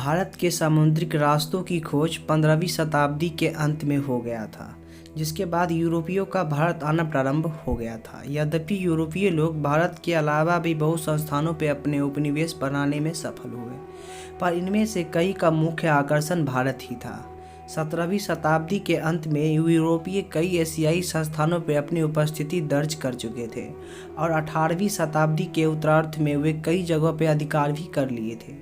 भारत के समुद्रिक रास्तों की खोज 15वीं शताब्दी के अंत में हो गया था, जिसके बाद यूरोपियों का भारत आना प्रारंभ हो गया था। यद्यपि यूरोपीय लोग भारत के अलावा भी बहुत स्थानों पर अपने उपनिवेश बनाने में सफल हुए, पर इनमें से कई का मुख्य आकर्षण भारत ही था। 17वीं शताब्दी के अंत में यूरोपीय कई एशियाई संस्थानों पर अपनी उपस्थिति दर्ज कर चुके थे और 18वीं शताब्दी के उत्तरार्ध में वे कई जगहों पर अधिकार भी कर लिए थे,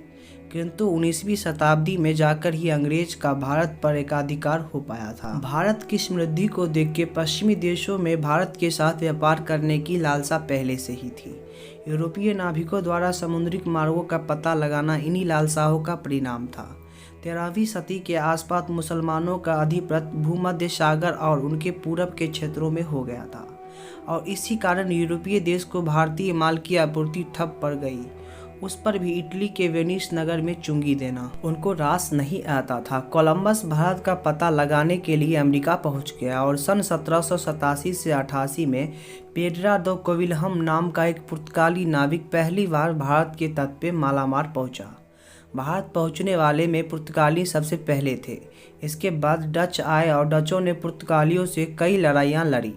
किंतु 19वीं शताब्दी में जाकर ही अंग्रेज का भारत पर एकाधिकार हो पाया था। भारत की समृद्धि को देख के पश्चिमी देशों में भारत के साथ व्यापार करने की लालसा पहले से ही थी। यूरोपीय नाविकों द्वारा समुद्रिक मार्गों का पता लगाना इन्हीं लालसाओं का परिणाम था। 13वीं सदी के आसपास मुसलमानों का अधिपत्य भूमध्य सागर और उनके पूरब के क्षेत्रों में हो गया था और इसी कारण यूरोपीय देश को भारतीय माल की आपूर्ति ठप पड़ गई। उस पर भी इटली के वेनिस नगर में चुंगी देना उनको रास नहीं आता था। कोलंबस भारत का पता लगाने के लिए अमेरिका पहुंच गया और सन 1787 से 88 में पेड्रा दो कोविल्हम नाम का एक पुर्तगाली नाविक पहली बार भारत के तट पे मालामार पहुंचा। भारत पहुंचने वाले में पुर्तगाली सबसे पहले थे। इसके बाद डच आए और डचों ने पुर्तगालियों से कई लड़ाइयाँ लड़ी।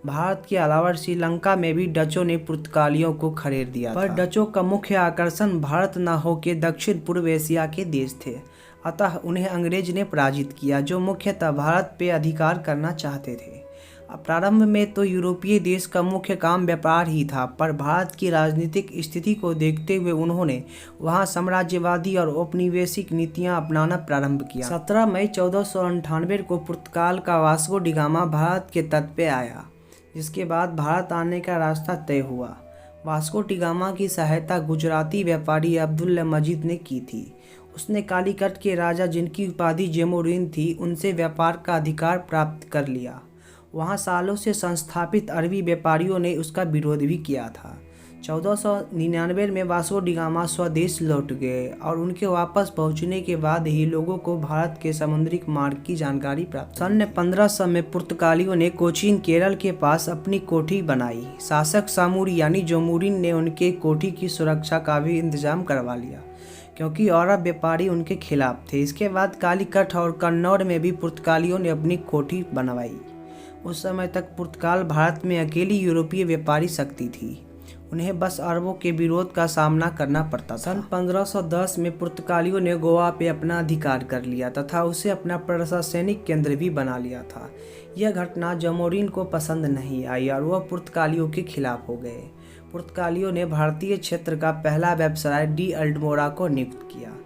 भारत के अलावा श्रीलंका में भी डचों ने पुर्तगालियों को खदेड़ दिया पर डचों का मुख्य आकर्षण भारत न होकर दक्षिण पूर्व एशिया के देश थे, अतः उन्हें अंग्रेज ने पराजित किया जो मुख्यतः भारत पे अधिकार करना चाहते थे। प्रारंभ में तो यूरोपीय देश का मुख्य काम व्यापार ही था, पर भारत की राजनीतिक स्थिति को देखते हुए उन्होंने वहां साम्राज्यवादी और औपनिवेशिक नीतियां अपनाना प्रारंभ किया। 17 मई 1498 को पुर्तगाल का वास्को डी गामा भारत के तट पे आया, जिसके बाद भारत आने का रास्ता तय हुआ। वास्को डी गामा की सहायता गुजराती व्यापारी अब्दुल मजीद ने की थी। उसने कालीकट के राजा, जिनकी उपाधि जमोरिन थी, उनसे व्यापार का अधिकार प्राप्त कर लिया। वहाँ सालों से संस्थापित अरबी व्यापारियों ने उसका विरोध भी किया था। 1499 में वास्को डी गामा स्वदेश लौट गए और उनके वापस पहुंचने के बाद ही लोगों को भारत के समुद्रिक मार्ग की जानकारी प्राप्त। सन 1500 में पुर्तगालियों ने कोचीन केरल के पास अपनी कोठी बनाई। शासक सामूरी यानी जोमूरिन ने उनके कोठी की सुरक्षा का भी इंतजाम करवा लिया, क्योंकि अरब व्यापारी उनके खिलाफ थे। इसके बाद कालीकट और कन्नौज में भी पुर्तगालियों ने अपनी कोठी बनवाई। उस समय तक पुर्तगाल भारत में अकेली यूरोपीय व्यापारी शक्ति थी। उन्हें बस अरबों के विरोध का सामना करना पड़ता था। सन 1510 में पुर्तगालियों ने गोवा पे अपना अधिकार कर लिया तथा उसे अपना प्रशासनिक केंद्र भी बना लिया था। यह घटना जमोरिन को पसंद नहीं आई और वह पुर्तगालियों के खिलाफ हो गए। पुर्तगालियों ने भारतीय क्षेत्र का पहला व्यवसाय डी अल्मोड़ा को नियुक्त किया।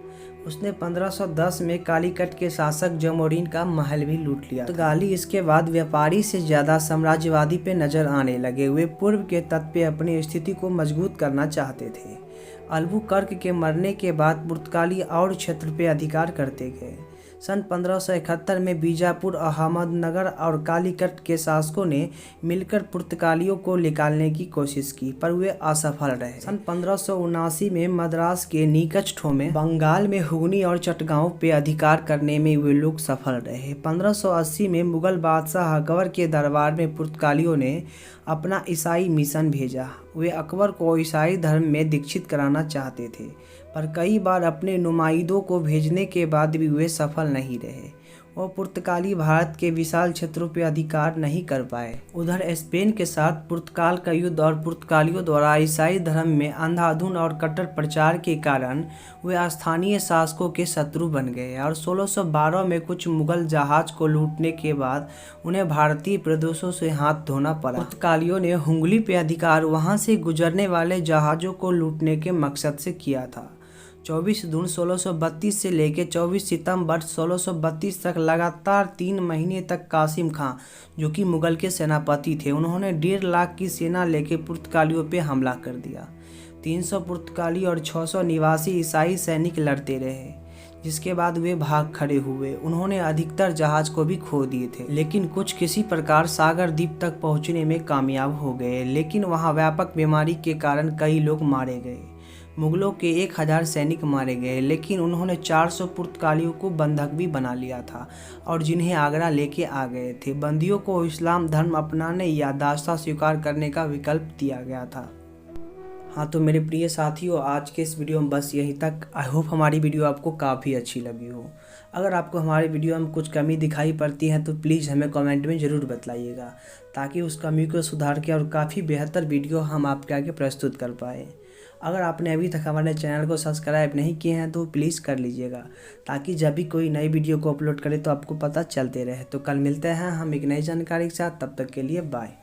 उसने 1510 में कालीकट के शासक जमोरिन का महल भी लूट लिया। पुर्तगाली इसके बाद व्यापारी से ज़्यादा साम्राज्यवादी पे नजर आने लगे। वे पूर्व के तट पे अपनी स्थिति को मजबूत करना चाहते थे। अल्बुकर्क के मरने के बाद पुर्तगाली और क्षेत्र पे अधिकार करते गए। सन 1571 में बीजापुर, अहमदनगर और कालीकट के शासकों ने मिलकर पुर्तगालियों को निकालने की कोशिश की, पर वे असफल रहे। सन 1579 में मद्रास के निकटस्थों में बंगाल में हुगनी और चटगांव पे अधिकार करने में वे लोग सफल रहे। 1580 में मुगल बादशाह अकबर के दरबार में पुर्तगालियों ने अपना ईसाई मिशन भेजा। वे अकबर को ईसाई धर्म में दीक्षित कराना चाहते थे, पर कई बार अपने नुमाइंदों को भेजने के बाद भी वे सफल नहीं रहे। वो पुर्तगाली भारत के विशाल क्षेत्रों पर अधिकार नहीं कर पाए। उधर स्पेन के साथ पुर्तगाल का युद्ध और पुर्तगालियों द्वारा ईसाई धर्म में अंधाधुंध और कट्टर प्रचार के कारण वे स्थानीय शासकों के शत्रु बन गए और 1612 में कुछ मुगल जहाज को लूटने के बाद उन्हें भारतीय प्रदेशों से हाथ धोना पड़ा। पुर्तगालियों ने हुगली पे अधिकार वहां से गुजरने वाले जहाज़ों को लूटने के मकसद से किया था। 24 जून 1632 से लेकर 24 सितंबर 1632 तक लगातार 3 महीने तक कासिम खां, जो कि मुगल के सेनापति थे, उन्होंने 1.5 लाख की सेना लेकर पुर्तगालियों पे हमला कर दिया। 300 पुर्तगाली और 600 निवासी ईसाई सैनिक लड़ते रहे, जिसके बाद वे भाग खड़े हुए। उन्होंने अधिकतर जहाज को भी खो दिए थे, लेकिन कुछ किसी प्रकार सागर द्वीप तक पहुंचने में कामयाब हो गए, लेकिन वहां व्यापक बीमारी के कारण कई लोग मारे गए। मुगलों के 1000 सैनिक मारे गए, लेकिन उन्होंने 400 पुर्तगालियों को बंधक भी बना लिया था और जिन्हें आगरा लेके आ गए थे। बंदियों को इस्लाम धर्म अपनाने या दास्ता स्वीकार करने का विकल्प दिया गया था। हाँ तो मेरे प्रिय साथियों, आज के इस वीडियो में बस यहीं तक। आई होप हमारी वीडियो आपको काफ़ी अच्छी लगी हो। अगर आपको हमारी वीडियो में कुछ कमी दिखाई पड़ती है तो प्लीज़ हमें कमेंट में ज़रूर बताइएगा, ताकि उस कमी को सुधार के और काफ़ी बेहतर वीडियो हम आपके आगे प्रस्तुत कर पाए। अगर आपने अभी तक हमारे चैनल को सब्सक्राइब नहीं किए हैं तो प्लीज़ कर लीजिएगा, ताकि जब भी कोई नई वीडियो को अपलोड करें तो आपको पता चलते रहे। तो कल मिलते हैं हम एक नई जानकारी के साथ, तब तक के लिए बाय।